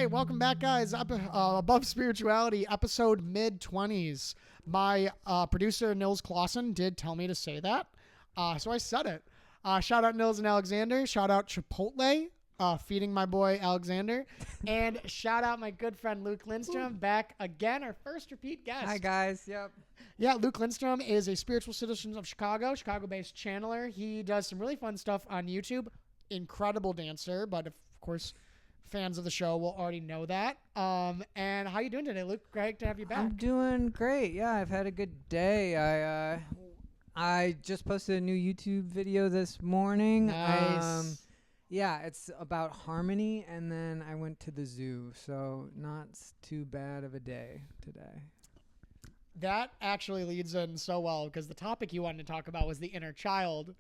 right, welcome back, guys. Above Spirituality, episode mid-20s. My producer, Nils Clausen, did tell me to say that, so I said it. Shout out Nils and Alexander. Shout out Chipotle, feeding my boy Alexander. And shout out my good friend Luke Lindstrom, back again, our first repeat guest. Hi, guys. Yep. Yeah, Luke Lindstrom is a spiritual citizen of Chicago-based channeler. He does some really fun stuff on YouTube. Incredible dancer, but of course, fans of the show will already know that. And how you doing today, Luke? Great to have you back. I'm doing great. Yeah, I've had a good day. I just posted a new YouTube video this morning. Nice. Yeah, it's about harmony, and then I went to the zoo, so not too bad of a day today. That actually leads in so well because the topic you wanted to talk about was the inner child.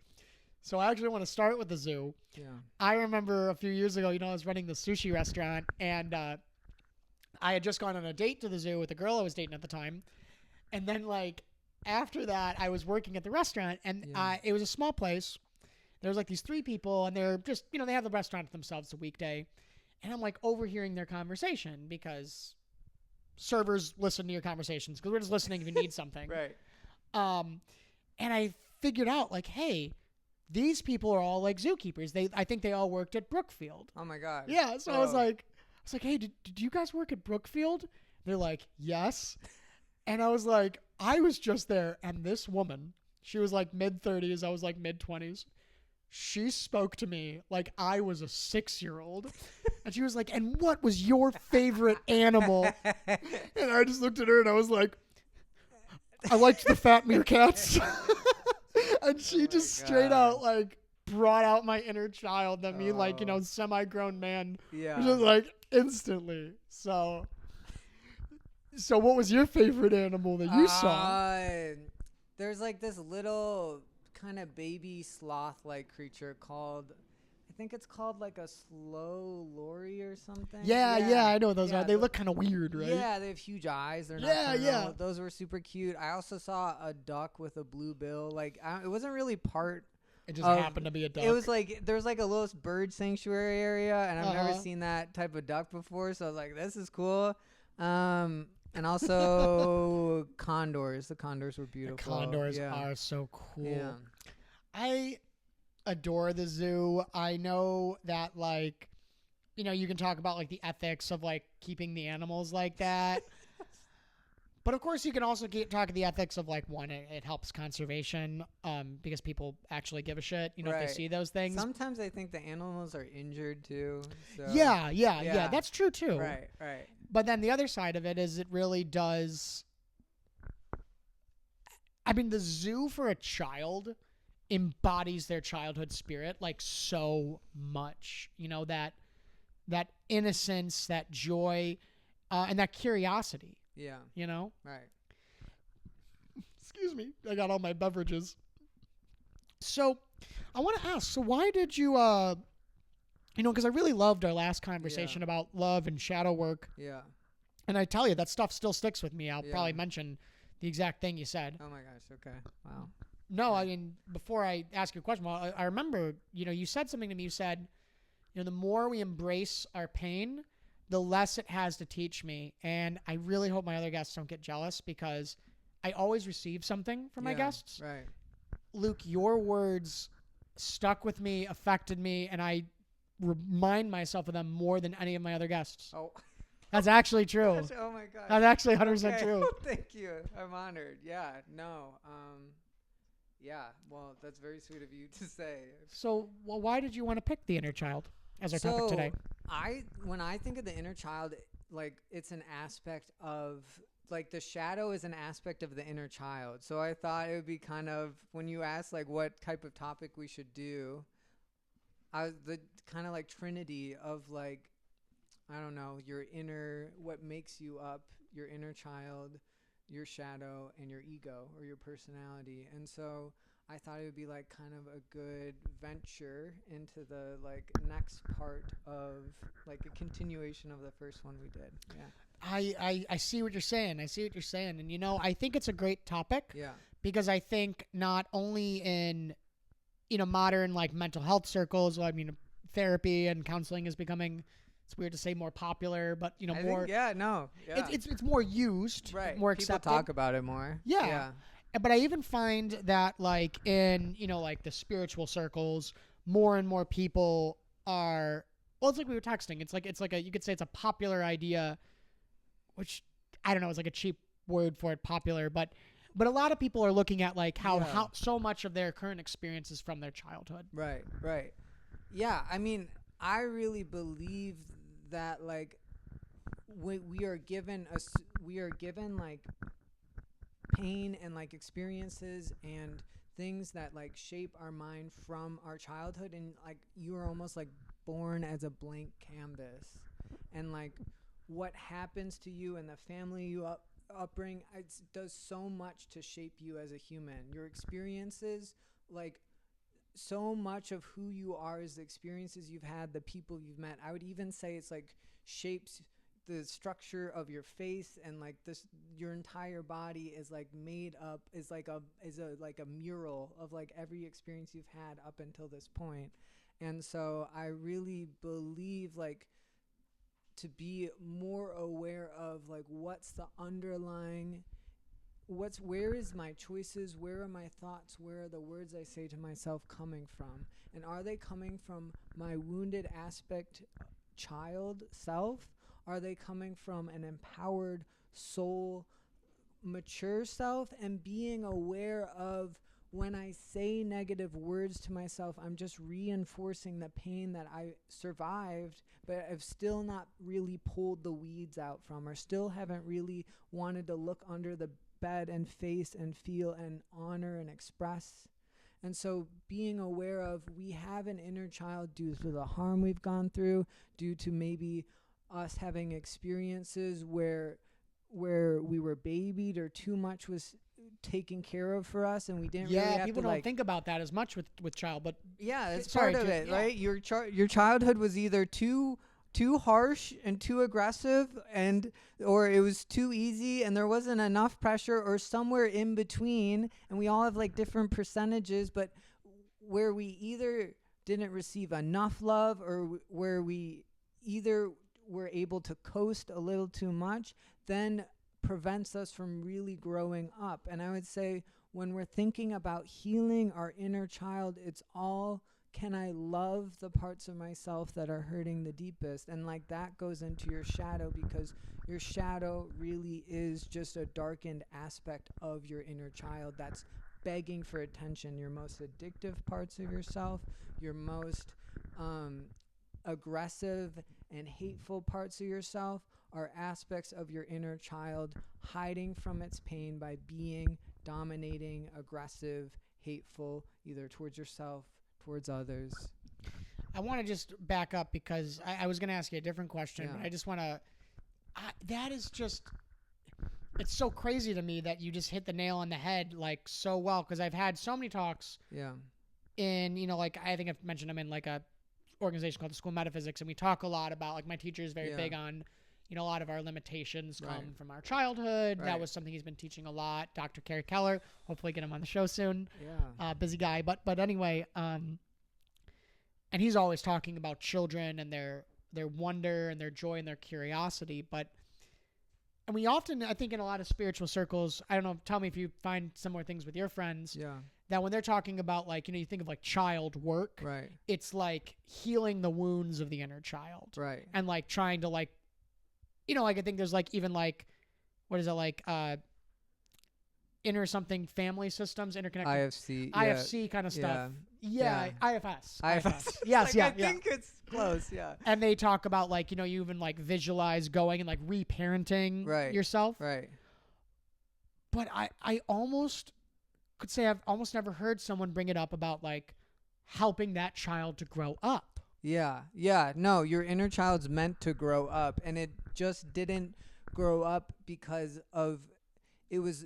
So I actually want to start with the zoo. Yeah. I remember a few years ago, I was running the sushi restaurant, and I had just gone on a date to the zoo with a girl I was dating at the time. And then, after that, I was working at the restaurant, and it was a small place. There was, these three people, and they're just, they have the restaurant to themselves a weekday. And I'm, overhearing their conversation because servers listen to your conversations because we're just listening if you need something. Right. And I figured out, hey, these people are all zookeepers. I think they all worked at Brookfield. Oh my God. Yeah. So I was like, hey, did you guys work at Brookfield? They're like, yes. And I was like, I was just there. And this woman, she was mid-30s. I was mid-20s. She spoke to me like I was a 6-year-old. And she was like, and what was your favorite animal? And I just looked at her and I was like, I liked the fat meerkats. And she just straight out brought out my inner child that me semi-grown man. Yeah. Just instantly. So what was your favorite animal that you saw? There's this little kind of baby sloth-like creature called, I think it's called a slow lorry or something. Yeah, I know what those are. They look kind of weird, right? Yeah, they have huge eyes. They're not those were super cute. I also saw a duck with a blue bill. It wasn't really part. It just happened to be a duck. It was there was a little bird sanctuary area, and I've never seen that type of duck before. So I was like, this is cool. And also condors. The condors were beautiful. The condors are so cool. Yeah. I adore the zoo. I know that you can talk about the ethics of keeping the animals like that. But of course you can also talk the ethics of one, it helps conservation because people actually give a shit, if they see those things. Sometimes I think the animals are injured too. So. Yeah, that's true too. Right. But then the other side of it is it really does. I mean, the zoo for a child embodies their childhood spirit so much. That innocence, that joy, and that curiosity. Yeah. Right. Excuse me. I got all my beverages. So I want to ask, why did you, because I really loved our last conversation about love and shadow work. Yeah. And I tell you, that stuff still sticks with me. I'll probably mention the exact thing you said. Oh my gosh. Okay. Wow. No, I mean, before I ask you a question, I remember, you said something to me. You said, the more we embrace our pain, the less it has to teach me. And I really hope my other guests don't get jealous because I always receive something from my guests. Right. Luke, your words stuck with me, affected me, and I remind myself of them more than any of my other guests. Oh. That's actually true. Gosh, oh my God. That's actually 100% true. Thank you. I'm honored. Yeah. No. Yeah. Well, that's very sweet of you to say. So, why did you want to pick the inner child as our topic today? When I think of the inner child, it's an aspect of the shadow is an aspect of the inner child. So I thought it would be kind of, when you ask what type of topic we should do, the kind of trinity of I don't know, your inner, what makes you up, your inner child, your shadow, and your ego or your personality. And so I thought it would be kind of a good venture into the next part of a continuation of the first one we did. Yeah. I see what you're saying. And I think it's a great topic. Yeah. Because I think not only in modern mental health circles, therapy and counseling is becoming it's weird to say more popular, but I more. think, yeah, no, yeah, It's more used, right. more People accepted. talk about it more. Yeah. Yeah. But I even find that like in like the spiritual circles, more and more people are. Well, it's like we were texting. It's like a you could say it's a popular idea, which I don't know. It's like a cheap word for it, popular, but a lot of people are looking at like how so much of their current experience is from their childhood. Right, right. Yeah, I mean, I really believe that like we are given like pain and like experiences and things that like shape our mind from our childhood, and like you are almost like born as a blank canvas, and like what happens to you and the family you upbring, it does so much to shape you as a human. Your experiences, like so much of who you are is the experiences you've had, the people you've met. I would even say it's like shapes the structure of your face, and like this your entire body is like made up is a mural of like every experience you've had up until this point. And so I really believe like to be more aware of like what's the underlying, where is my choices, where are my thoughts, where are the words I say to myself coming from, and are they coming from my wounded aspect child self, are they coming from an empowered soul mature self? And being aware of when I say negative words to myself, I'm just reinforcing the pain that I survived, but I've still not really pulled the weeds out from, or still haven't really wanted to look under the bed and face and feel and honor and express. And so being aware of, we have an inner child due to the harm we've gone through, due to maybe us having experiences where we were babied or too much was taken care of for us, and we didn't really have people to don't think about that as much with child, but yeah, it's sorry, part of it, yeah. right? Your childhood was either too harsh and too aggressive, and or it was too easy and there wasn't enough pressure, or somewhere in between, and we all have like different percentages, but where we either didn't receive enough love, or where we either were able to coast a little too much, then prevents us from really growing up. And I would say when we're thinking about healing our inner child, it's all, can I love the parts of myself that are hurting the deepest? And like that goes into your shadow, because your shadow really is just a darkened aspect of your inner child that's begging for attention. Your most addictive parts of yourself, your most aggressive and hateful parts of yourself are aspects of your inner child hiding from its pain by being dominating, aggressive, hateful, either towards yourself, towards others. I want to just back up because I was going to ask you a different question, but I just want to, that is just, it's so crazy to me that you just hit the nail on the head like so well, because I've had so many talks in, like I think I've mentioned I'm in like a organization called the School of Metaphysics, and we talk a lot about, like, my teacher is very big on, a lot of our limitations come from our childhood. That was something he's been teaching a lot. Dr. Kerry Keller, hopefully get him on the show soon. Busy guy, but anyway, and he's always talking about children and their wonder and their joy and their curiosity. And we often, I think in a lot of spiritual circles, I don't know, tell me if you find similar things with your friends. That when they're talking about, like, you think of like child work, it's like healing the wounds of the inner child, and like trying to like, like I think there's like even like, what is it, like inner something family systems, interconnected IFC kind of stuff. IFS. Yes, I think it's close. And they talk about like, you even like visualize going and like reparenting yourself. But I almost could say I've almost never heard someone bring it up about like helping that child to grow up. No, your inner child's meant to grow up, and it just didn't grow up because of it was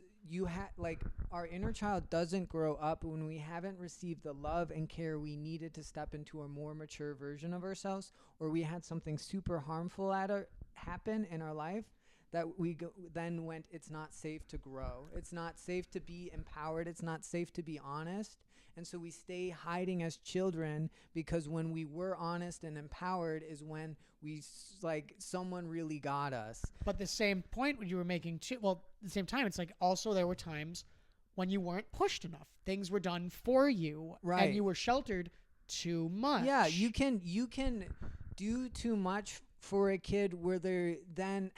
like our inner child doesn't grow up when we haven't received the love and care we needed to step into a more mature version of ourselves, or we had something super harmful happen in our life that then went, it's not safe to grow. It's not safe to be empowered. It's not safe to be honest. And so we stay hiding as children, because when we were honest and empowered is when like someone really got us. But the same point you were making too, well, at the same time, it's like also there were times when you weren't pushed enough. Things were done for you, Right. and you were sheltered too much. Yeah, you can do too much for a kid where they're then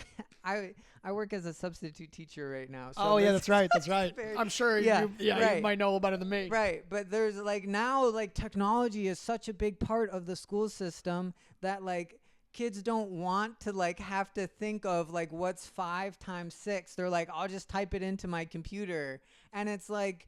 I work as a substitute teacher right now. So Oh yeah, that's right. That's right. very- I'm sure Yeah, you right. might know better than me. Right, but there's like now like technology is such a big part of the school system that like kids don't want to like have to think of like what's 5 times 6. They're like, I'll just type it into my computer. And it's like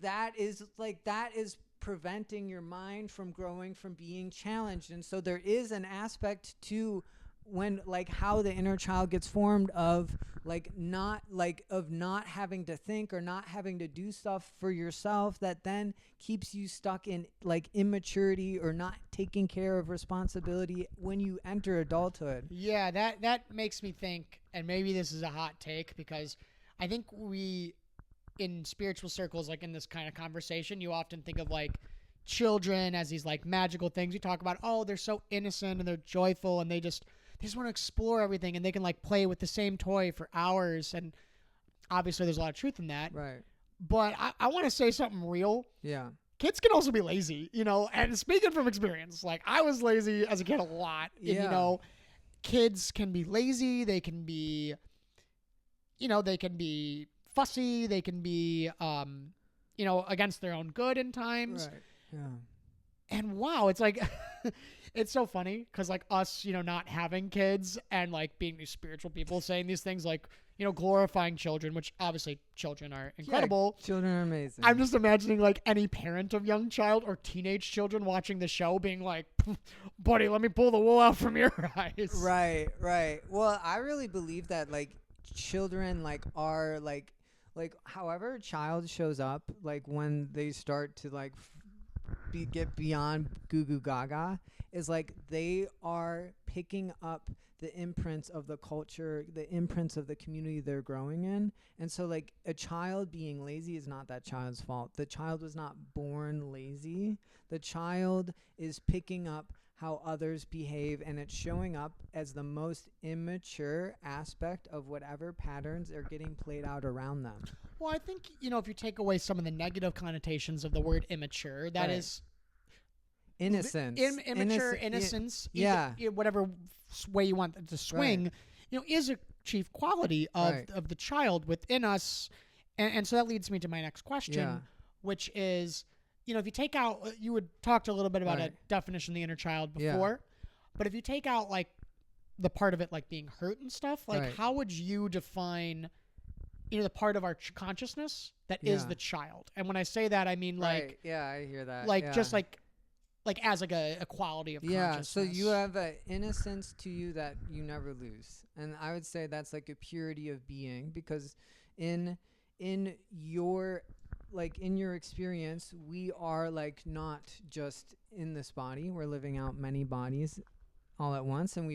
that is preventing your mind from growing, from being challenged. And so there is an aspect to when like how the inner child gets formed of not having to think or not having to do stuff for yourself that then keeps you stuck in like immaturity or not taking care of responsibility when you enter adulthood. Yeah, that makes me think, and maybe this is a hot take, because I think we, in spiritual circles, like in this kind of conversation, you often think of like children as these like magical things. You talk about, oh, they're so innocent and they're joyful and they just want to explore everything and they can like play with the same toy for hours. And obviously there's a lot of truth in that. Right. But I want to say something real. Yeah. Kids can also be lazy, and speaking from experience, like I was lazy as a kid a lot. Yeah. And, kids can be lazy. They can be, they can be fussy. They can be, against their own good in times. Right. Yeah. And wow, it's like, it's so funny because like us, not having kids and like being these spiritual people saying these things like, glorifying children, which obviously children are incredible. Yeah, children are amazing. I'm just imagining like any parent of young child or teenage children watching the show being like, buddy, let me pull the wool out from your eyes. Right, right. Well, I really believe that like children like are like however a child shows up, like when they start to like get beyond goo goo gaga, is like they are picking up the imprints of the culture, the imprints of the community they're growing in. And so like a child being lazy is not that child's fault. The child was not born lazy. The child is picking up how others behave, and it's showing up as the most immature aspect of whatever patterns are getting played out around them. Well, I think, if you take away some of the negative connotations of the word immature, that Right. is Innocence. immature, innocence, Yeah. whatever way you want it to swing, is a chief quality of Right. of the child within us. And so that leads me to my next question, Yeah. which is, if you take out, you had talked a little bit about Right. a definition of the inner child Yeah. before, but if you take out like the part of it like being hurt and stuff, like Right. how would you define, the part of our consciousness that is Yeah. the child? And when I say that, I mean like, Right. Yeah, I hear that. like yeah. just like as like a quality of consciousness. so you have an innocence to you that you never lose, and I would say that's like a purity of being, because in your experience, we are like not just in this body, we're living out many bodies all at once, and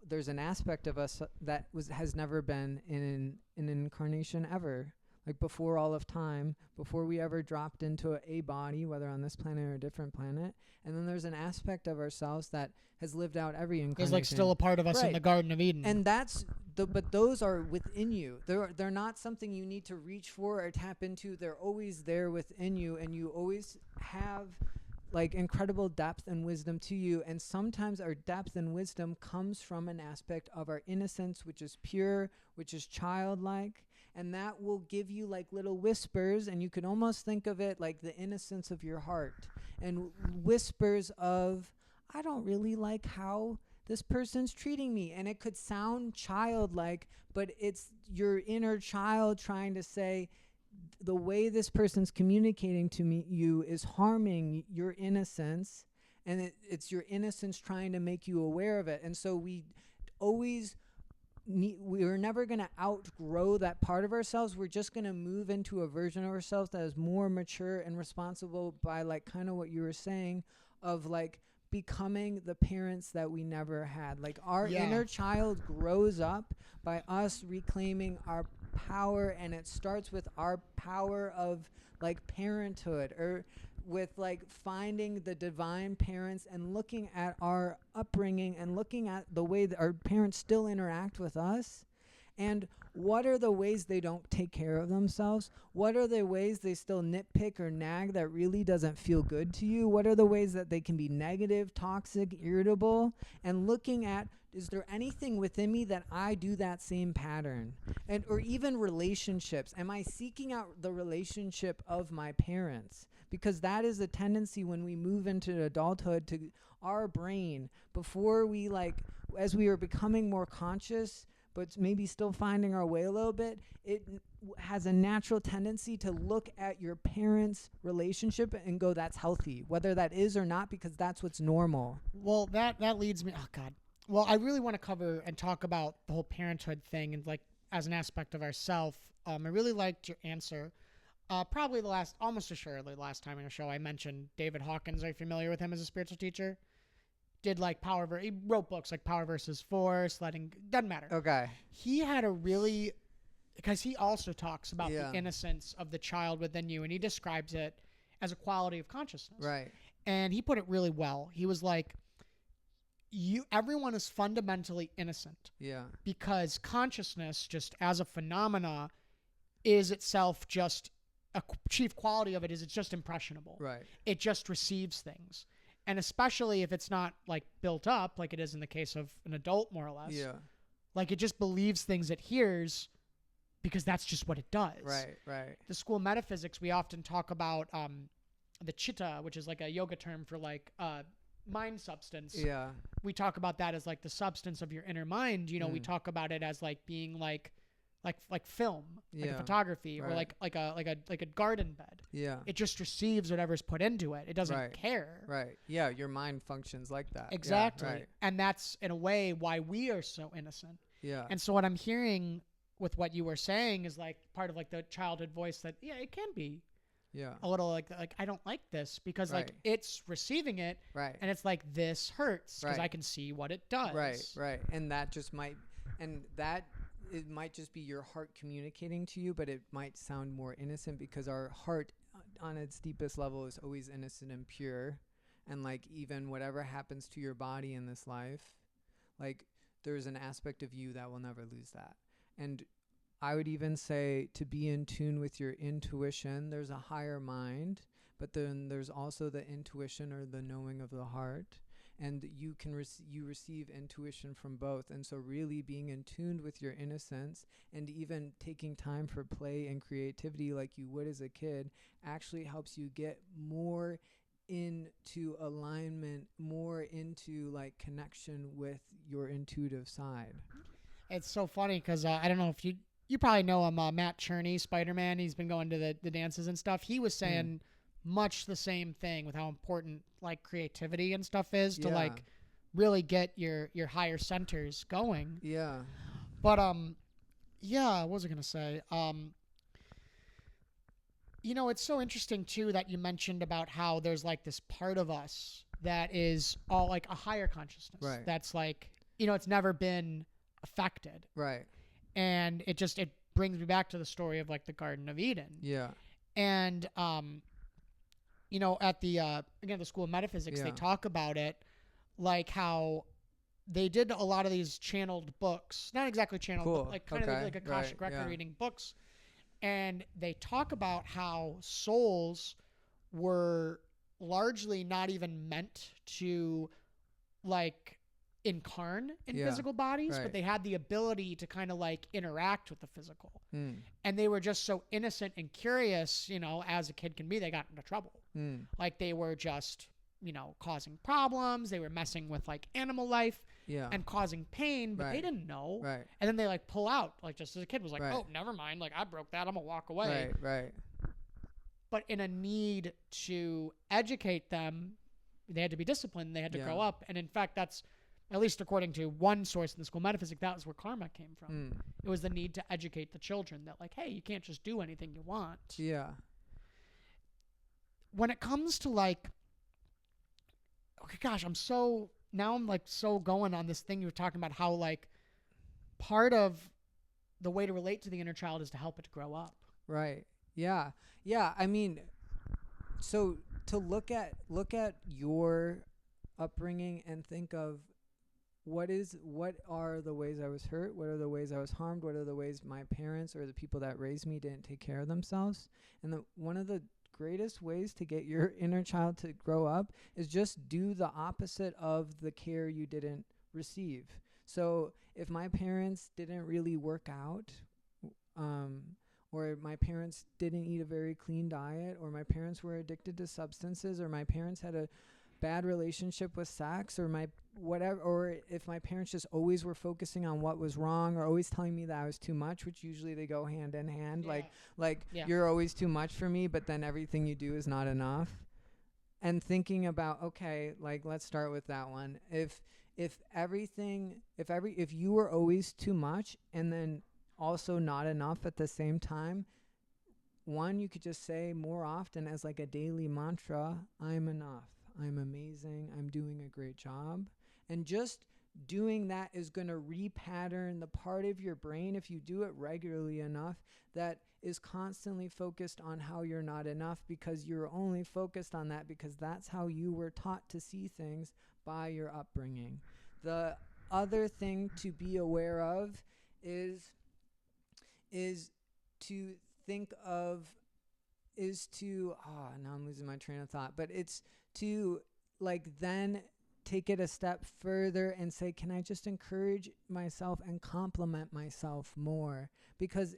there's an aspect of us that has never been in an incarnation ever. Like before all of time, before we ever dropped into a body, whether on this planet or a different planet. And then there's an aspect of ourselves that has lived out every incarnation. There's like still a part of us in Right. the Garden of Eden. And but those are within you. They're not something you need to reach for or tap into. They're always there within you, and you always have like incredible depth and wisdom to you. And sometimes our depth and wisdom comes from an aspect of our innocence, which is pure, which is childlike. And that will give you like little whispers, and you can almost think of it like the innocence of your heart, and whispers of, I don't really like how this person's treating me. And it could sound childlike, but it's your inner child trying to say, the way this person's communicating to you is harming your innocence, and it's your innocence trying to make you aware of it. And so we're never going to outgrow that part of ourselves. We're just going to move into a version of ourselves that is more mature and responsible, by like kind of what you were saying of like becoming the parents that we never had. Like our inner child grows up by us reclaiming our power, and it starts with our power of like parenthood, or with like finding the divine parents and looking at our upbringing and looking at the way that our parents still interact with us. And what are the ways they don't take care of themselves? What are the ways they still nitpick or nag that really doesn't feel good to you? What are the ways that they can be negative, toxic, irritable? And looking at, is there anything within me that I do that same pattern? And or even relationships. Am I seeking out the relationship of my parents? Because that is a tendency when we move into adulthood, to our brain, before we like, as we are becoming more conscious, but maybe still finding our way a little bit, it has a natural tendency to look at your parents' relationship and go, that's healthy, whether that is or not, because that's what's normal. Well, that leads me. Oh God. Well, I really want to cover and talk about the whole parenthood thing and like as an aspect of ourself. I really liked your answer. Probably almost assuredly last time in a show I mentioned David Hawkins. Are you familiar with him as a spiritual teacher? Did like he wrote books like Power versus Force, doesn't matter. Okay. He had because he also talks about the innocence of the child within you, and he describes it as a quality of consciousness. Right. And he put it really well. He was like, everyone is fundamentally innocent. Yeah. Because consciousness, just as a phenomena, is itself just a chief quality of it is it's just impressionable. Right. It just receives things. And especially if it's not like built up, like it is in the case of an adult, more or less. Yeah. Like it just believes things it hears because that's just what it does. Right, right. The school of metaphysics, we often talk about the chitta, which is like a yoga term for like mind substance. Yeah. We talk about that as like the substance of your inner mind. You know, we talk about it as like being like film, like a photography, or like a garden bed. Yeah. It just receives whatever's put into it. It doesn't care. Right. Yeah, your mind functions like that. Exactly. Yeah, right. And that's in a way why we are so innocent. Yeah. And so what I'm hearing with what you were saying is like part of like the childhood voice that it can be a little like I don't like this because like it's receiving it, right, and it's like this hurts because I can see what it does. Right. And that just might, and that it might just be your heart communicating to you, but it might sound more innocent because our heart on its deepest level is always innocent and pure. And like even whatever happens to your body in this life, like there's an aspect of you that will never lose that. And I would even say to be in tune with your intuition. There's a higher mind, but then there's also the intuition or the knowing of the heart. And you can you receive intuition from both. And so really being in tune with your innocence and even taking time for play and creativity like you would as a kid actually helps you get more into alignment, more into like connection with your intuitive side. It's so funny because I don't know if you probably know him, Matt Cherney, Spider-Man. He's been going to the dances and stuff. He was saying much the same thing with how important like creativity and stuff is to like really get your higher centers going. Yeah. But what was I gonna say? You know, it's so interesting too that you mentioned about how there's like this part of us that is all like a higher consciousness. Right. That's like, you know, it's never been affected. Right. And it brings me back to the story of like the Garden of Eden. Yeah. And you know, at the again the School of Metaphysics, they talk about it like how they did a lot of these channeled books, not exactly channeled, but like kind of like Akashic record reading books. And they talk about how souls were largely not even meant to like incarn in physical bodies, but they had the ability to kind of like interact with the physical. And they were just so innocent and curious, you know, as a kid can be. They got into trouble. Like they were just, you know, causing problems. They were messing with like animal life and causing pain, but they didn't know. Right. And then they like pull out, like just as a kid was like, oh, never mind. Like I broke that. I'm gonna walk away. Right. But in a need to educate them, they had to be disciplined. They had to grow up. And in fact, that's, at least according to one source in the School of Metaphysics, that was where karma came from. It was the need to educate the children that like, hey, you can't just do anything you want. Yeah. When it comes to like, okay, gosh, I'm like so going on this thing you were talking about, how like part of the way to relate to the inner child is to help it to grow up. Right. Yeah. Yeah. I mean, so to look at your upbringing and think of what are the ways I was hurt? What are the ways I was harmed? What are the ways my parents or the people that raised me didn't take care of themselves? And one of the greatest ways to get your inner child to grow up is just do the opposite of the care you didn't receive. So if my parents didn't really work out, or my parents didn't eat a very clean diet, or my parents were addicted to substances, or my parents had a bad relationship with sex, or my whatever, or if my parents just always were focusing on what was wrong or always telling me that I was too much, which usually they go hand in hand, you're always too much for me, but then everything you do is not enough. And thinking about, okay, like let's start with that one. If you were always too much and then also not enough at the same time, one, you could just say more often as like a daily mantra, I'm enough, I'm amazing, I'm doing a great job. And just doing that is going to repattern the part of your brain, if you do it regularly enough, that is constantly focused on how you're not enough, because you're only focused on that because that's how you were taught to see things by your upbringing. The other thing to be aware of is to think of, now I'm losing my train of thought, but it's to then take it a step further and say, can I just encourage myself and compliment myself more? Because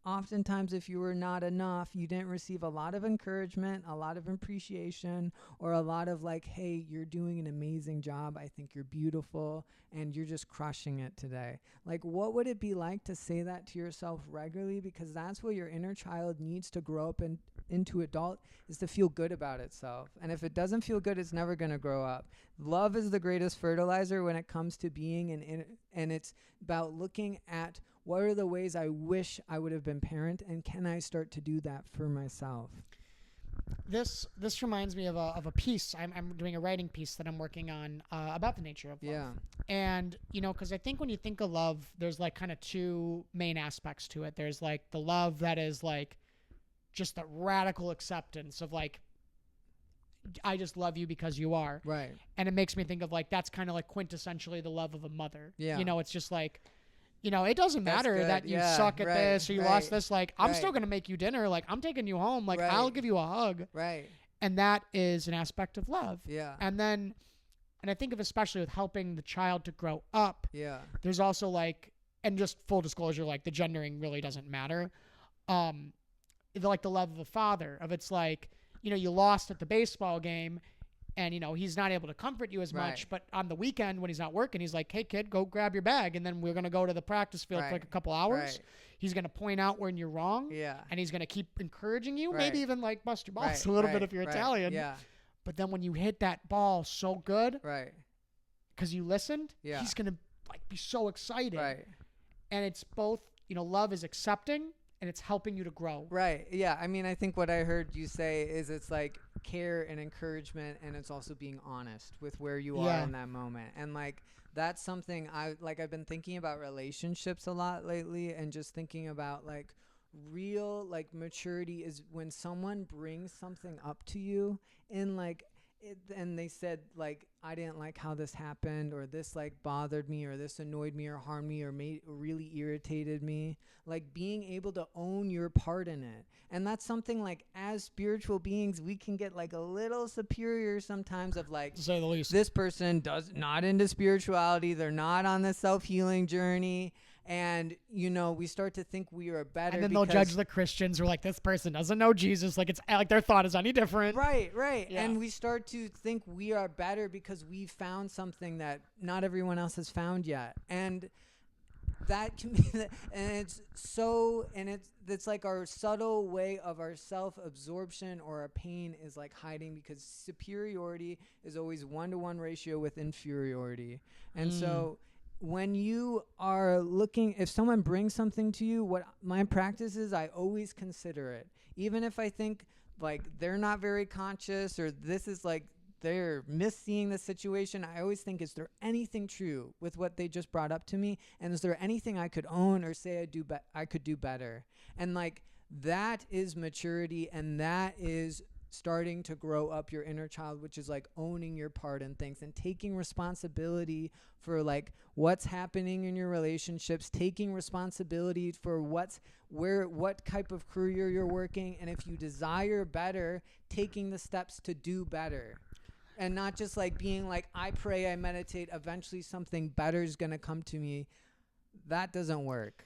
oftentimes if you were not enough, you didn't receive a lot of encouragement, a lot of appreciation, or a lot of hey, you're doing an amazing job, I think you're beautiful, and you're just crushing it today. What would it be like to say that to yourself regularly? Because that's what your inner child needs to grow up into adult, is to feel good about itself. And if it doesn't feel good, it's never going to grow up. Love is the greatest fertilizer when it comes to being and it's about looking at what are the ways I wish I would have been parent, and can I start to do that for myself? This reminds me of a piece. I'm doing a writing piece that I'm working on about the nature of love. Yeah. And, because I think when you think of love, there's kind of two main aspects to it. There's the love that is just the radical acceptance of I just love you because you are. Right. And it makes me think of that's kind of quintessentially the love of a mother. Yeah. It's just it doesn't matter that you suck at this or you lost this. I'm still going to make you dinner. I'm taking you home. I'll give you a hug. Right. And that is an aspect of love. Yeah. And I think of especially with helping the child to grow up. Yeah. There's also and just full disclosure, the gendering really doesn't matter. The love of a father, of it's you lost at the baseball game, and he's not able to comfort you as much, but on the weekend when he's not working, he's like, hey kid, go grab your bag, and then we're going to go to the practice field for a couple hours. Right. He's going to point out when you're wrong. Yeah. And he's going to keep encouraging you, Right. maybe even bust your balls a little bit if you're Italian. Yeah. But then when you hit that ball so good, Right. because you listened, Yeah. he's going to be so excited. Right. And it's both, love is accepting and it's helping you to grow. Right. Yeah. I mean, I think what I heard you say is it's care and encouragement, and it's also being honest with where you are in that moment. And that's something I've been thinking about relationships a lot lately, and just thinking about real maturity is when someone brings something up to you in and they said I didn't like how this happened, or this bothered me, or this annoyed me or harmed me or really irritated me, being able to own your part in it. And that's something as spiritual beings we can get a little superior sometimes, of to say the least. This person does not into spirituality, they're not on the self-healing journey, and we start to think we are better, and then they'll judge the Christians. We're this person doesn't know Jesus, it's their thought is any different. Right. Yeah. And we start to think we are better because we found something that not everyone else has found yet. And that can be it's our subtle way of our self-absorption or our pain is hiding, because superiority is always 1-to-1 ratio with inferiority. And so when you are looking, if someone brings something to you, what my practice is, I always consider it. Even if I think they're not very conscious, or this is they're misseeing the situation, I always think, is there anything true with what they just brought up to me? And is there anything I could own or say I could do better? And like, that is maturity, and that is starting to grow up your inner child, which is like owning your part in things and taking responsibility for like what's happening in your relationships, taking responsibility for what type of career you're working, and if you desire better, taking the steps to do better. And not just like being like, I pray, I meditate, eventually something better is going to come to me. That doesn't work.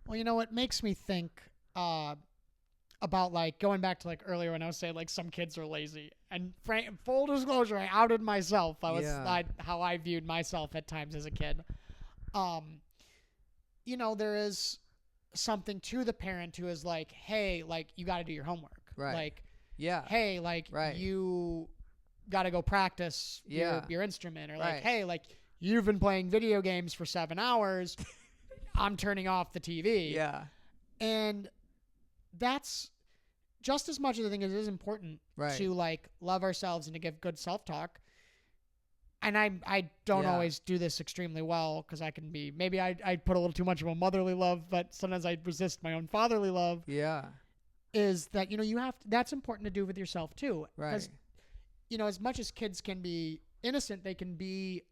Well, you know what makes me think about like going back to like earlier when I was saying like some kids are lazy, and full disclosure, I outed myself. How I viewed myself at times as a kid. You know, there is something to the parent who is like, hey, like you got to do your homework. Right. Like, yeah. Hey, like you got to go practice your instrument, or like, hey, like you've been playing video games for 7 hours. I'm turning off the TV. Yeah. And that's just as much as I think it is important to like love ourselves and to give good self-talk. And I don't always do this extremely well, because I can be, maybe I put a little too much of a motherly love, but sometimes I resist my own fatherly love. Yeah. Is that, you know, that's important to do with yourself too. Right. Because, you know, as much as kids can be innocent, they can be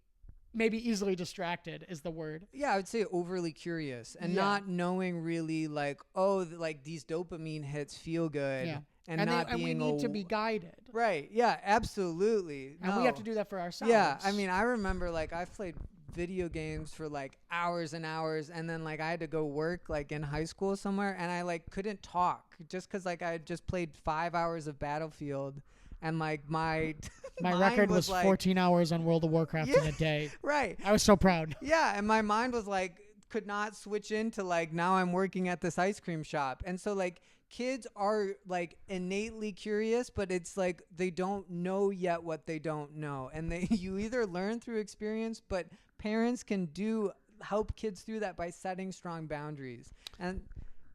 maybe easily distracted is the word. Yeah, I would say overly curious and not knowing really like, oh, like these dopamine hits feel good. Yeah. And we need to be guided. Right. Yeah, absolutely. And we have to do that for ourselves. Yeah. I mean, I remember like I've played video games for like hours and hours, and then like I had to go work like in high school somewhere, and I like couldn't talk just because like I had just played 5 hours of Battlefield. And like my record was like 14 hours on World of Warcraft in a day. Right. I was so proud. Yeah, and my mind was like could not switch into like now I'm working at this ice cream shop. And so like kids are like innately curious, but it's like they don't know yet what they don't know. And you either learn through experience, but parents can help kids through that by setting strong boundaries. And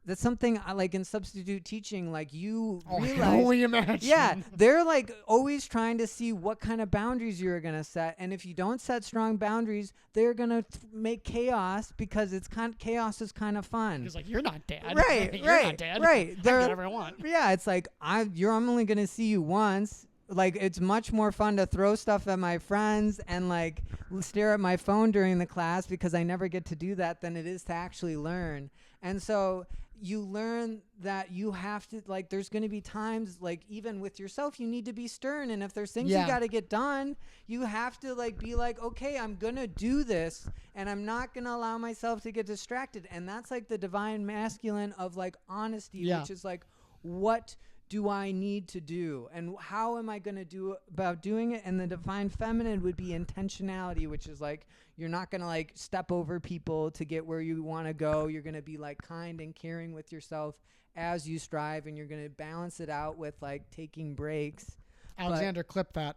that's something I like in substitute teaching, like you realize. Can only imagine. Yeah, they're like always trying to see what kind of boundaries you're going to set. And if you don't set strong boundaries, they're going to make chaos, because chaos is kind of fun. It's like, you're not dad. Right, you're not dad. Right. I can do whatever I want. Yeah, it's like, I'm only going to see you once. Like, it's much more fun to throw stuff at my friends and like stare at my phone during the class, because I never get to do that, than it is to actually learn. And so you learn that you have to, like, there's going to be times, like, even with yourself, you need to be stern. And if there's things you got to get done, you have to, like, be like, okay, I'm going to do this, and I'm not going to allow myself to get distracted. And that's, like, the divine masculine of, like, honesty, which is, like, what do I need to do? And how am I going to do about doing it? And the divine feminine would be intentionality, which is, like, you're not going to like step over people to get where you want to go. You're going to be like kind and caring with yourself as you strive, and you're going to balance it out with like taking breaks. Alexander, clip that.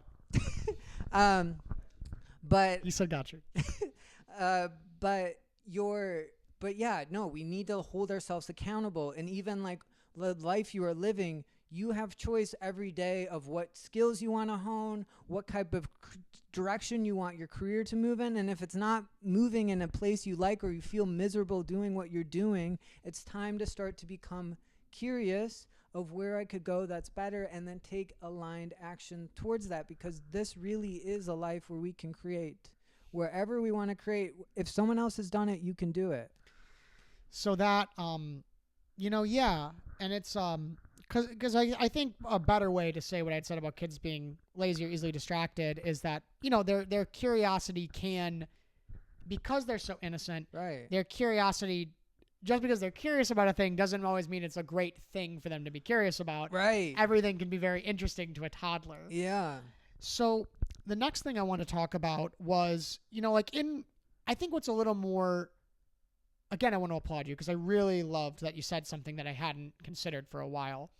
But you said gotcha. But yeah, no, we need to hold ourselves accountable. And even like the life you are living, you have choice every day of what skills you want to hone, what type of direction you want your career to move in. And if it's not moving in a place you like, or you feel miserable doing what you're doing, it's time to start to become curious of where I could go that's better, and then take aligned action towards that, because this really is a life where we can create wherever we want to create. If someone else has done it, you can do it. So that, and it's, because I think a better way to say what I'd said about kids being lazy or easily distracted is that, their curiosity can, because they're so innocent, right? Their curiosity, just because they're curious about a thing, doesn't always mean it's a great thing for them to be curious about. Right. Everything can be very interesting to a toddler. Yeah. So the next thing I want to talk about was, I think what's a little more, again, I want to applaud you, because I really loved that you said something that I hadn't considered for a while.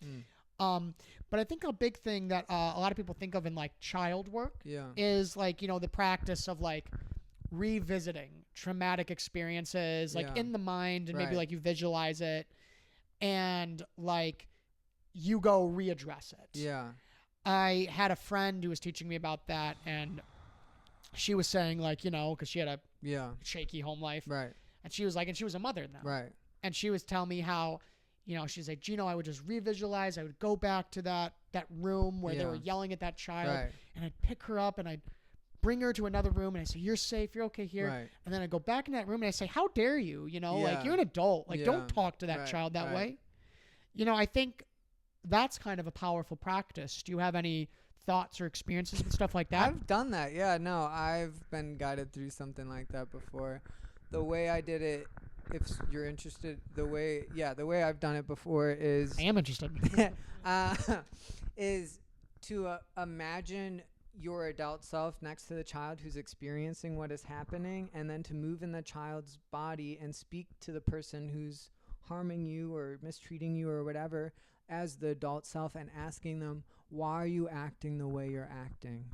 But I think a big thing that a lot of people think of in like child work is like, the practice of like revisiting traumatic experiences like in the mind, and maybe like you visualize it and like you go readdress it. Yeah. I had a friend who was teaching me about that, and she was saying, like, you know, because she had a Yeah. shaky home life. Right. And she was like, and she was a mother now. Right. And she was telling me how, you know, she's like, Gino, I would just revisualize. I would go back to that room where they were yelling at that child. Right. And I'd pick her up and I'd bring her to another room. And I'd say, you're safe. You're okay here. Right. And then I'd go back in that room and I'd say, how dare you? You know, like, Yeah. you're an adult. Like, Yeah. don't talk to that Right. child that Right. way. You know, I think that's kind of a powerful practice. Do you have any thoughts or experiences with stuff like that? I've done that. Yeah, no, I've been guided through something like that before. The way I did it, if you're interested, the way I've done it before is I am interested. uh, is to imagine your adult self next to the child who's experiencing what is happening, and then to move in the child's body and speak to the person who's harming you or mistreating you or whatever as the adult self, and asking them, why are you acting the way you're acting?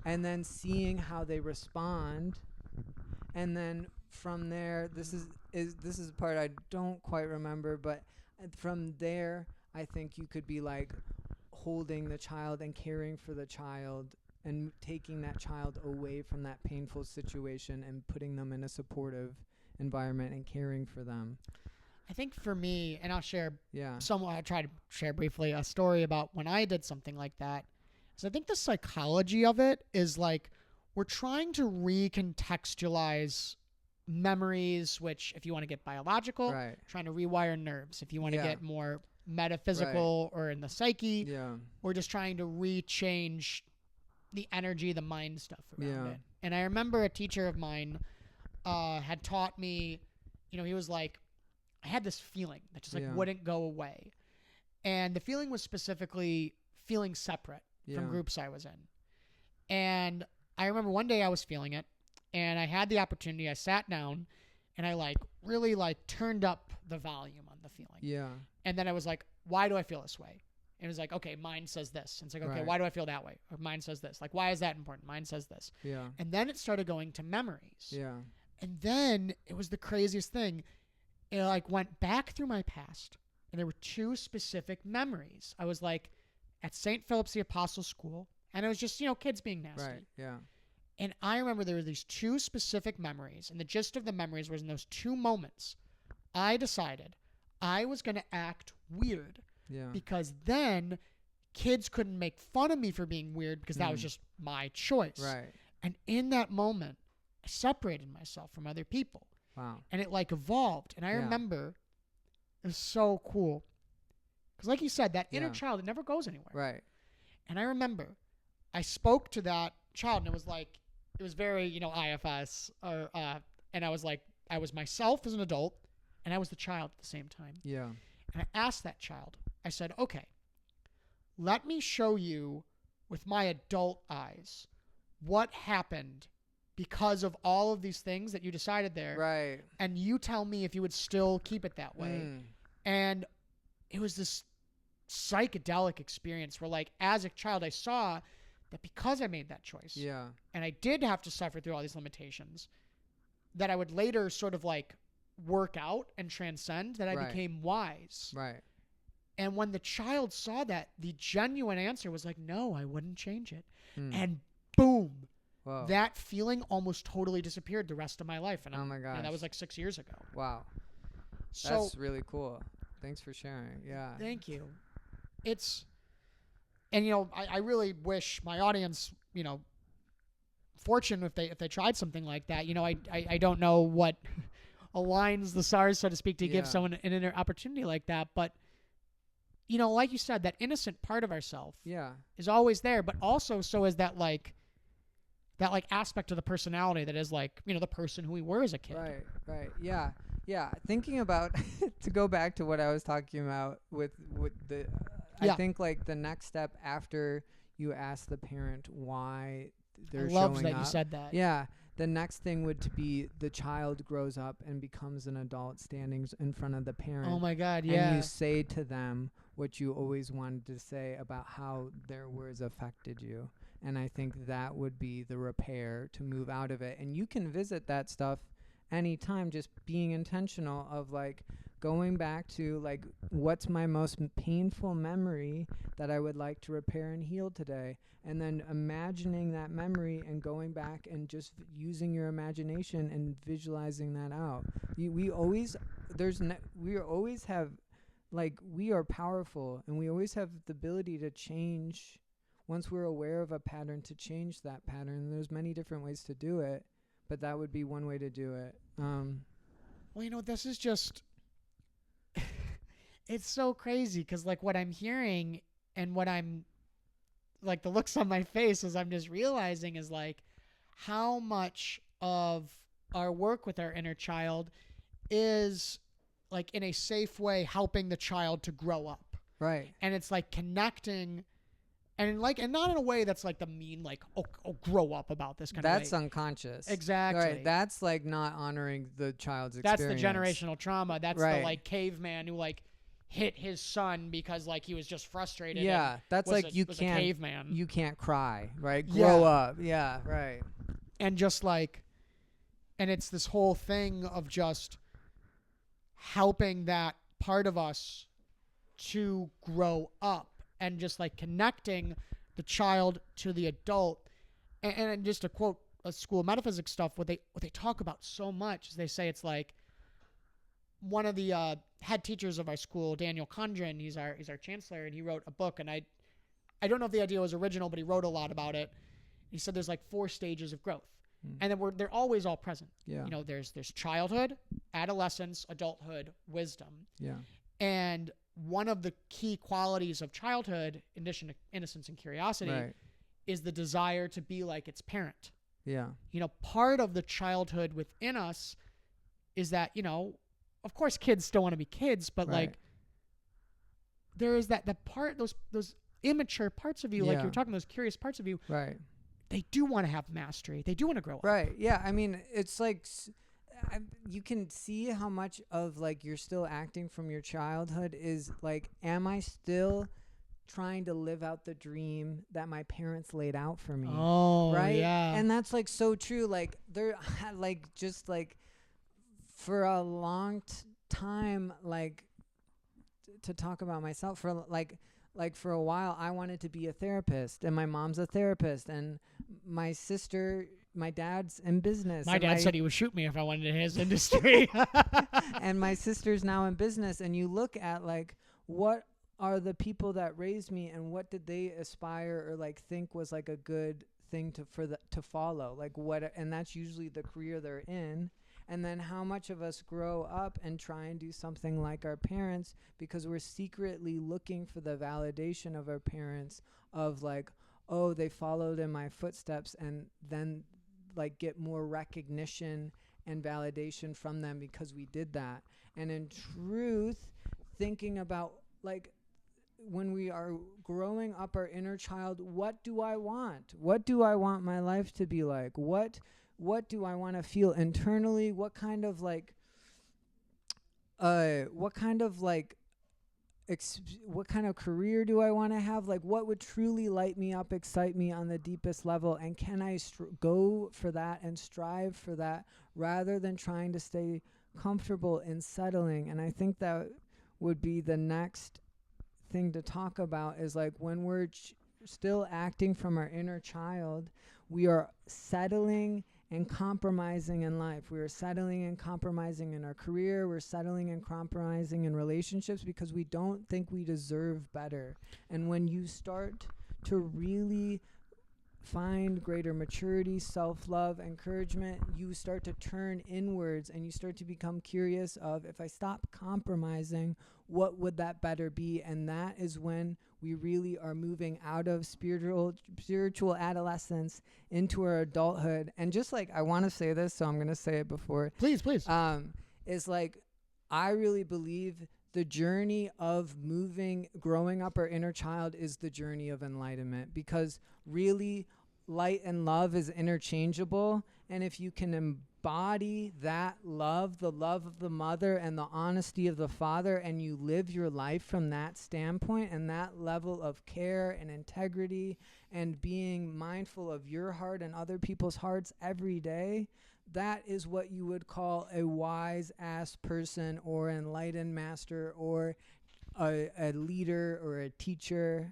And then seeing how they respond. And then from there, this is the part I don't quite remember, but from there, I think you could be like holding the child and caring for the child and taking that child away from that painful situation and putting them in a supportive environment and caring for them. I think for me, and I'll share Yeah. I try to share briefly a story about when I did something like that. So I think the psychology of it is like we're trying to recontextualize memories, which if you want to get biological, Right. trying to rewire nerves. If you want to Yeah. get more metaphysical or in the psyche, Yeah. we're just trying to rechange the energy, the mind stuff around Yeah. it. And I remember a teacher of mine had taught me, you know, he was like, I had this feeling that just like Yeah. wouldn't go away. And the feeling was specifically feeling separate from Yeah. groups I was in. And I remember one day I was feeling it and I had the opportunity. I sat down and I like really like turned up the volume on the feeling. Yeah. And then I was like, why do I feel this way? And it was like, okay, mine says this. And it's like, okay, Right. why do I feel that way? Or mine says this. Like, why is that important? Mine says this. Yeah. And then it started going to memories. Yeah. And then it was the craziest thing. It like went back through my past and there were two specific memories. I was like at St. Philip's the Apostle School and it was just, you know, kids being nasty. Right. Yeah. And I remember there were these two specific memories, and the gist of the memories was in those two moments, I decided I was going to act weird Yeah. because then kids couldn't make fun of me for being weird because that was just my choice. Right. And in that moment, I separated myself from other people. Wow. And it like evolved. And I Yeah. remember it was so cool. Because like you said, that inner Yeah. child, it never goes anywhere. Right. And I remember I spoke to that child and it was like, it was very, you know, IFS. And I was like, I was myself as an adult and I was the child at the same time. Yeah. And I asked that child, I said, okay, let me show you with my adult eyes what happened because of all of these things that you decided there. Right. And you tell me if you would still keep it that way. And it was this psychedelic experience where, like, as a child, I saw that because I made that choice Yeah. and I did have to suffer through all these limitations, that I would later sort of like work out and transcend, that I Right. became wise. Right. And when the child saw that, the genuine answer was like, no, I wouldn't change it. And boom, Whoa. that feeling almost totally disappeared the rest of my life. And Oh my that gosh. was like 6 years ago. Wow. So That's really cool. Thanks for sharing. Yeah. thank you. And you know, I really wish my audience, you know, fortune if they tried something like that. You know, I don't know what aligns the stars, so to speak, to give Yeah. someone an inner opportunity like that. But, you know, like you said, that innocent part of ourselves Yeah. is always there, but also so is that aspect of the personality that is like, you know, the person who we were as a kid. Right. Right. Yeah. Yeah. Thinking about to go back to what I was talking about with the, Yeah. I think like the next step after you ask the parent why they're I love showing that up. you said that. Yeah. The next thing would to be the child grows up and becomes an adult standing in front of the parent. Oh my God, And yeah. you say to them what you always wanted to say about how their words affected you. And I think that would be the repair to move out of it. And you can visit that stuff anytime, just being intentional of like going back to like what's my most painful memory that I would like to repair and heal today, and then imagining that memory and going back and just using your imagination and visualizing that out. We always have, like, we are powerful, and we always have the ability to change once we're aware of a pattern, to change that pattern. And there's many different ways to do it, but that would be one way to do it. Well, this is just, it's so crazy because, like, what I'm hearing and what I'm, like, the looks on my face as I'm just realizing is, like, how much of our work with our inner child is, like, in a safe way, helping the child to grow up. Right. And it's, like, connecting, and not in a way that's, like, the mean, like, oh grow up about this kind of way. That's unconscious. Exactly. Right. That's, like, not honoring the child's experience. That's the generational trauma. That's the, like, caveman who, like, hit his son because, like, he was just frustrated. Yeah, that's like you can't. A caveman. You can't cry, right? Grow up. Yeah, right. And just like, and it's this whole thing of just helping that part of us to grow up, and just like connecting the child to the adult. And just to quote a School of Metaphysics stuff, what they talk about so much is they say it's like, one of the head teachers of our school, Daniel Condren, he's our chancellor, and he wrote a book, and I don't know if the idea was original, but he wrote a lot about it. He said there's like 4 stages of growth, and then they're always all present. Yeah. There's childhood, adolescence, adulthood, wisdom. Yeah. And one of the key qualities of childhood, in addition to innocence and curiosity, is the desire to be like its parent. Yeah. Part of the childhood within us is that, of course kids still want to be kids, but like there is that part, those immature parts of you, like you were talking, those curious parts of you, right? They do want to have mastery. They do want to grow up. Right. Yeah. I mean, it's like you can see how much of like you're still acting from your childhood is like, am I still trying to live out the dream that my parents laid out for me? Oh, right. Yeah. And that's like so true. Like they're like just like for a long time, like to talk about myself for like for a while, I wanted to be a therapist, and my mom's a therapist, and my dad's in business. My dad said he would shoot me if I went into his industry. And my sister's now in business, and you look at like, what are the people that raised me, and what did they aspire or like think was like a good thing to follow? Like what, and that's usually the career they're in. And then how much of us grow up and try and do something like our parents because we're secretly looking for the validation of our parents of like, oh, they followed in my footsteps, and then like get more recognition and validation from them because we did that. And in truth, thinking about like when we are growing up our inner child, what do I want? What do I want my life to be like? What do I want to feel internally? What kind of career do I want to have? Like, what would truly light me up, excite me on the deepest level? And can I go for that and strive for that rather than trying to stay comfortable in settling? And I think that would be the next thing to talk about is like when we're still acting from our inner child, we are settling and compromising in life. We are settling and compromising in our career. We're settling and compromising in relationships because we don't think we deserve better. And when you start to really find greater maturity, self-love, encouragement, you start to turn inwards and you start to become curious of, if I stop compromising, what would that better be? And that is when we really are moving out of spiritual adolescence into our adulthood. And just like, I want to say this, so I'm going to say it before. Please. Is like, I really believe the journey of growing up our inner child is the journey of enlightenment, because really light and love is interchangeable. And if you can embody that love, the love of the mother and the honesty of the father, and you live your life from that standpoint and that level of care and integrity and being mindful of your heart and other people's hearts every day, that is what you would call a wise ass person or enlightened master or a leader or a teacher.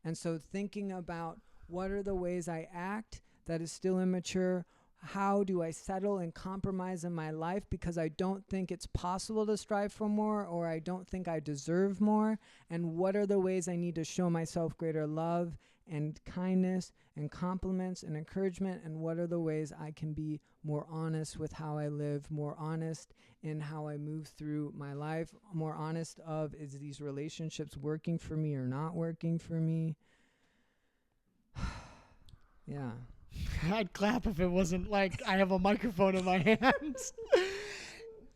And so thinking about what are the ways I act that is still immature, how do I settle and compromise in my life because I don't think it's possible to strive for more or I don't think I deserve more, and what are the ways I need to show myself greater love and kindness and compliments and encouragement, and what are the ways I can be more honest with how I live, more honest in how I move through my life, more honest of is these relationships working for me or not working for me. Yeah. I'd clap if it wasn't like I have a microphone in my hands.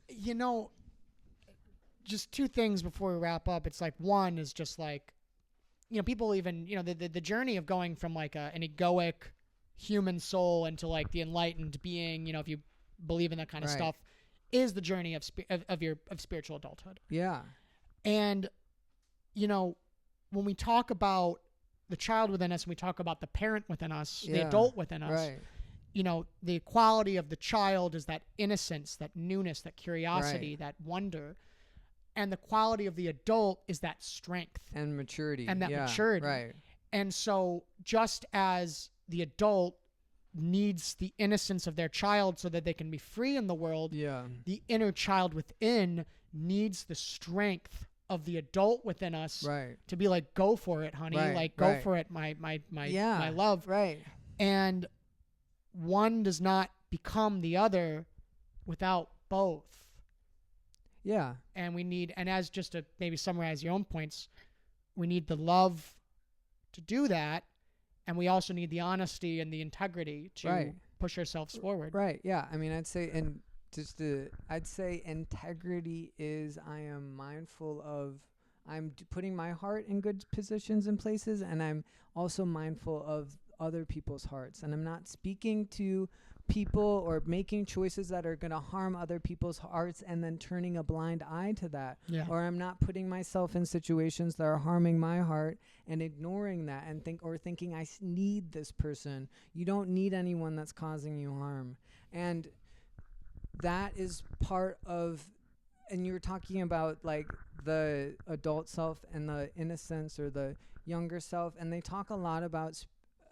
You know, just two things before we wrap up. It's like, one is just like, you know, people even, you know, the journey of going from like an egoic human soul into like the enlightened being, you know, if you believe in that kind of stuff, is the journey of spiritual adulthood. Yeah. And, you know, when we talk about the child within us and we talk about the parent within us, the adult within us, you know, the quality of the child is that innocence, that newness, that curiosity, that wonder. And the quality of the adult is that strength. And maturity. And that maturity. Right. And so just as the adult needs the innocence of their child so that they can be free in the world, the inner child within needs the strength of the adult within us to be like, go for it, honey. Like, go for it, my love. Right. And one does not become the other without both. Yeah. And we need, and as just to maybe summarize your own points, we need the love to do that. And we also need the honesty and the integrity to push ourselves forward. Right. Yeah. I mean, I'd say, I'd say integrity is I am mindful of, I'm putting my heart in good positions and places, and I'm also mindful of other people's hearts. And I'm not speaking to people or making choices that are going to harm other people's hearts and then turning a blind eye to that. Or I'm not putting myself in situations that are harming my heart and ignoring that and thinking I need this person. You don't need anyone that's causing you harm. And that is part of, and you were talking about like the adult self and the innocence or the younger self, and they talk a lot about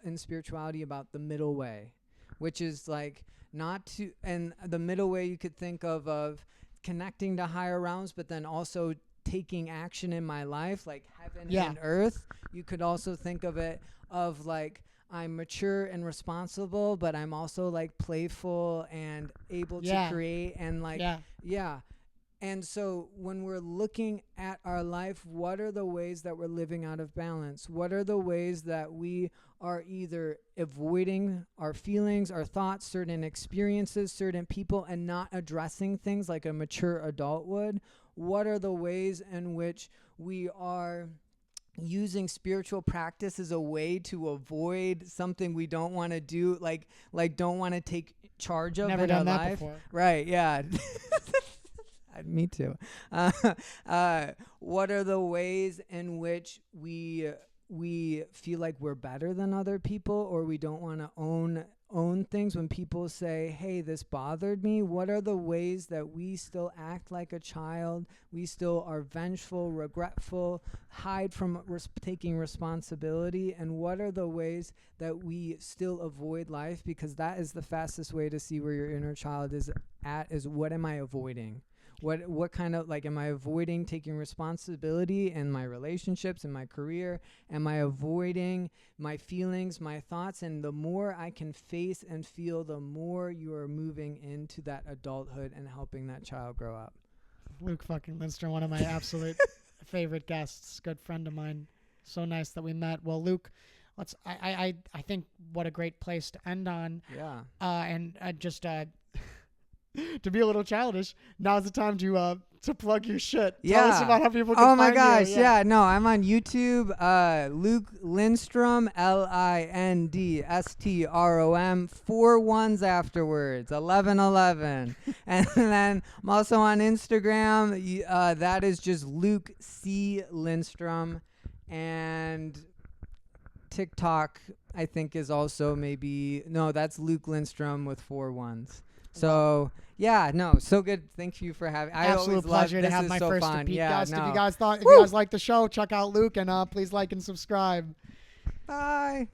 in spirituality about the middle way, which is like not to, and the middle way you could think of connecting to higher realms, but then also taking action in my life, like heaven and earth. You could also think of it of like, I'm mature and responsible, but I'm also like playful and able to create and like, And so when we're looking at our life, what are the ways that we're living out of balance? What are the ways that we are either avoiding our feelings, our thoughts, certain experiences, certain people, and not addressing things like a mature adult would? What are the ways in which we are using spiritual practice as a way to avoid something we don't want to do, like don't want to take charge of in our life? Before. Right, yeah. Me too. What are the ways in which we feel like we're better than other people, or we don't want to own things when people say, hey, this bothered me? What are the ways that we still act like a child? We still are vengeful, regretful, hide from taking responsibility? And what are the ways that we still avoid life? Because that is the fastest way to see where your inner child is at, is what am I avoiding? What kind of, like, am I avoiding taking responsibility in my relationships, in my career? Am I avoiding my feelings, my thoughts? And the more I can face and feel, the more you are moving into that adulthood and helping that child grow up. Luke fucking Lindstrom, one of my absolute favorite guests, good friend of mine. So nice that we met. Well, Luke, I think what a great place to end on. Yeah. And just to be a little childish, now's the time to plug your shit. Tell us Yeah. about how people can Oh my find gosh, you. yeah. No, I'm on YouTube. Luke Lindstrom, Lindstrom, 4 1s afterwards, 1111. And then I'm also on Instagram. That is just Luke C Lindstrom, and TikTok I think is also that's Luke Lindstrom with 4 1s. So yeah, no, so good. Thank you for having. I Absolute always pleasure love, to this have is my so first fun. repeat Yeah, guest. no. If you guys like the show, check out Luke and please like and subscribe. Bye.